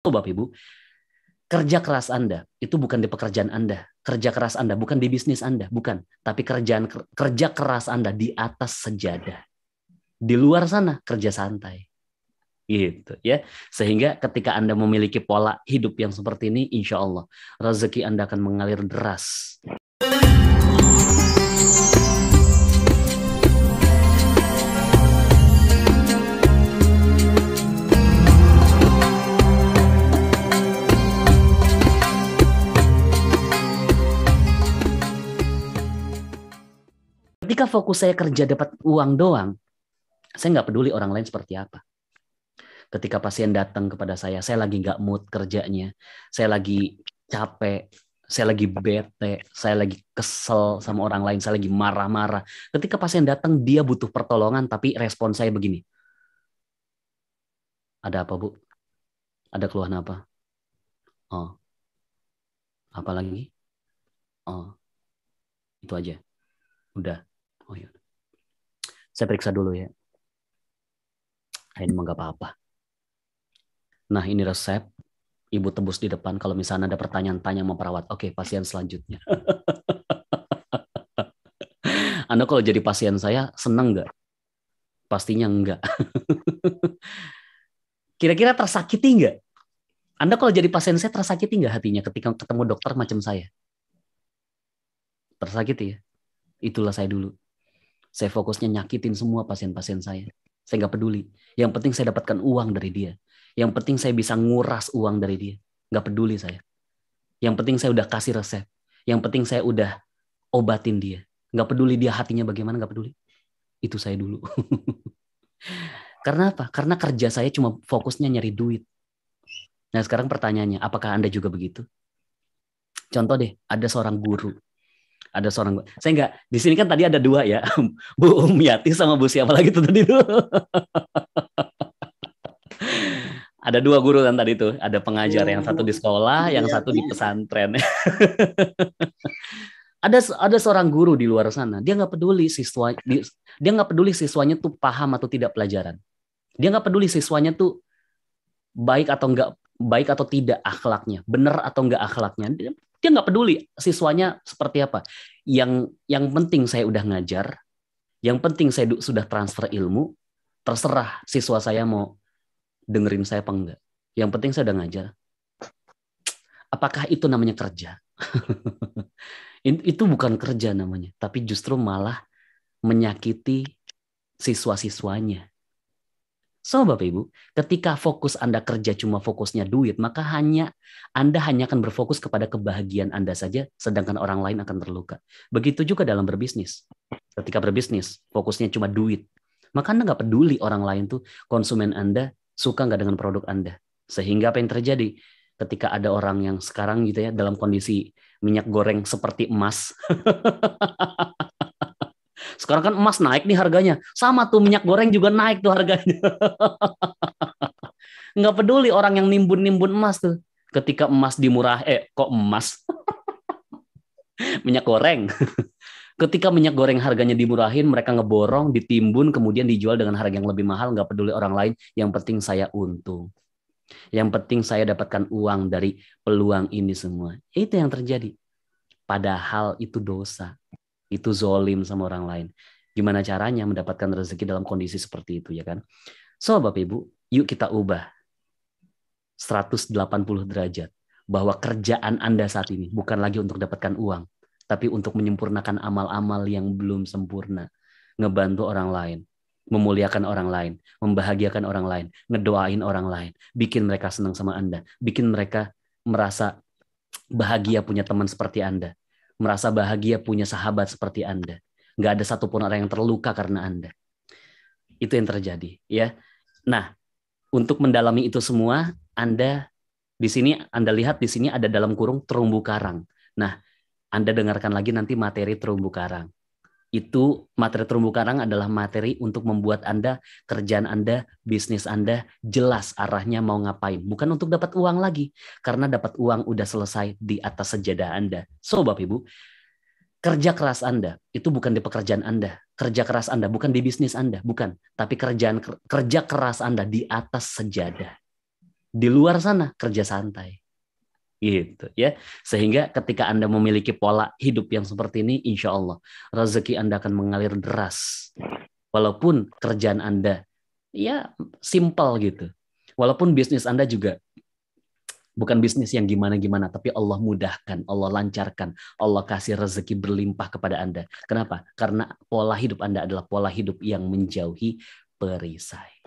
Bapak Ibu, kerja keras Anda itu bukan di pekerjaan Anda, kerja keras Anda bukan di bisnis Anda, bukan, tapi kerja keras Anda di atas sejadah. Di luar sana kerja santai. Gitu ya. Sehingga ketika Anda memiliki pola hidup yang seperti ini, insya Allah rezeki Anda akan mengalir deras. Ketika fokus saya kerja dapat uang doang, saya nggak peduli orang lain seperti apa. Ketika pasien datang kepada saya lagi nggak mood kerjanya, saya lagi capek, saya lagi bete, saya lagi kesel sama orang lain, saya lagi marah-marah. Ketika pasien datang, dia butuh pertolongan, tapi respon saya begini. Ada apa, Bu? Ada keluhan apa? Oh, apa lagi? Oh, itu aja. Udah. Oh ya. Saya periksa dulu ya. Ini mah nggak apa-apa. Nah, ini resep. Ibu tebus di depan kalau misalnya ada pertanyaan-tanya sama perawat. Oke, pasien selanjutnya. Anda kalau jadi pasien saya, seneng nggak? Pastinya enggak. Kira-kira tersakiti nggak? Anda kalau jadi pasien saya tersakiti nggak hatinya ketika ketemu dokter macam saya? Tersakiti ya? Itulah saya dulu. Saya fokusnya nyakitin semua pasien-pasien saya. Saya nggak peduli. Yang penting saya dapatkan uang dari dia. Yang penting saya bisa nguras uang dari dia. Nggak peduli saya. Yang penting saya udah kasih resep. Yang penting saya udah obatin dia. Nggak peduli dia hatinya bagaimana, nggak peduli. Itu saya dulu. Karena apa? Karena kerja saya cuma fokusnya nyari duit. Nah sekarang pertanyaannya, apakah Anda juga begitu? Contoh deh, ada seorang guru. Saya nggak, di sini kan tadi ada dua ya, Bu Yati sama Bu siapa lagi tuh tadi tuh. Ada dua guru kan tadi tuh, ada pengajar yang satu di sekolah, yang satu di pesantren. Ada seorang guru di luar sana, dia nggak peduli siswanya tuh paham atau tidak pelajaran. Dia nggak peduli siswanya tuh baik atau tidak akhlaknya, benar atau enggak akhlaknya. Dia nggak peduli siswanya seperti apa. Yang penting saya udah ngajar, yang penting saya sudah transfer ilmu, terserah siswa saya mau dengerin saya apa enggak. Yang penting saya udah ngajar. Apakah itu namanya kerja? Itu bukan kerja namanya, tapi justru malah menyakiti siswa-siswanya. So, Bapak Ibu, ketika fokus Anda kerja cuma fokusnya duit, maka Anda hanya akan berfokus kepada kebahagiaan Anda saja, sedangkan orang lain akan terluka. Begitu juga dalam berbisnis. Ketika berbisnis, fokusnya cuma duit, maka Anda nggak peduli orang lain tuh, konsumen Anda suka nggak dengan produk Anda. Sehingga apa yang terjadi? Ketika ada orang yang sekarang gitu ya, dalam kondisi minyak goreng seperti emas, sekarang kan emas naik nih harganya. Sama tuh minyak goreng juga naik tuh harganya. Nggak peduli orang yang nimbun-nimbun emas tuh. Ketika emas kok emas? Minyak goreng. Ketika minyak goreng harganya dimurahin, mereka ngeborong, ditimbun, kemudian dijual dengan harga yang lebih mahal. Nggak peduli orang lain. Yang penting saya untung. Yang penting saya dapatkan uang dari peluang ini semua. Itu yang terjadi. Padahal itu dosa. Itu zolim sama orang lain. Gimana caranya mendapatkan rezeki dalam kondisi seperti itu ya kan? So Bapak Ibu, yuk kita ubah 180 derajat. Bahwa kerjaan Anda saat ini bukan lagi untuk dapatkan uang, tapi untuk menyempurnakan amal-amal yang belum sempurna. Ngebantu orang lain, memuliakan orang lain, membahagiakan orang lain, ngedoain orang lain, bikin mereka senang sama Anda, bikin mereka merasa bahagia punya teman seperti Anda, merasa bahagia punya sahabat seperti Anda. Nggak ada satupun orang yang terluka karena Anda. Itu yang terjadi, ya. Nah, untuk mendalami itu semua, Anda lihat di sini ada dalam kurung terumbu karang. Nah, Anda dengarkan lagi nanti materi terumbu karang. Itu materi terumbu karang adalah materi untuk membuat Anda, kerjaan Anda, bisnis Anda jelas arahnya mau ngapain. Bukan untuk dapat uang lagi, karena dapat uang udah selesai di atas sejadah Anda. So, Bapak Ibu, kerja keras Anda itu bukan di pekerjaan Anda. Kerja keras Anda bukan di bisnis Anda, bukan. Tapi kerja keras Anda di atas sejadah. Di luar sana kerja santai. Gitu ya. Sehingga ketika Anda memiliki pola hidup yang seperti ini, insya Allah rezeki Anda akan mengalir deras. Walaupun kerjaan Anda ya simple gitu. Walaupun bisnis Anda juga bukan bisnis yang gimana-gimana, tapi Allah mudahkan, Allah lancarkan, Allah kasih rezeki berlimpah kepada Anda. Kenapa? Karena pola hidup Anda adalah pola hidup yang menjauhi perisai.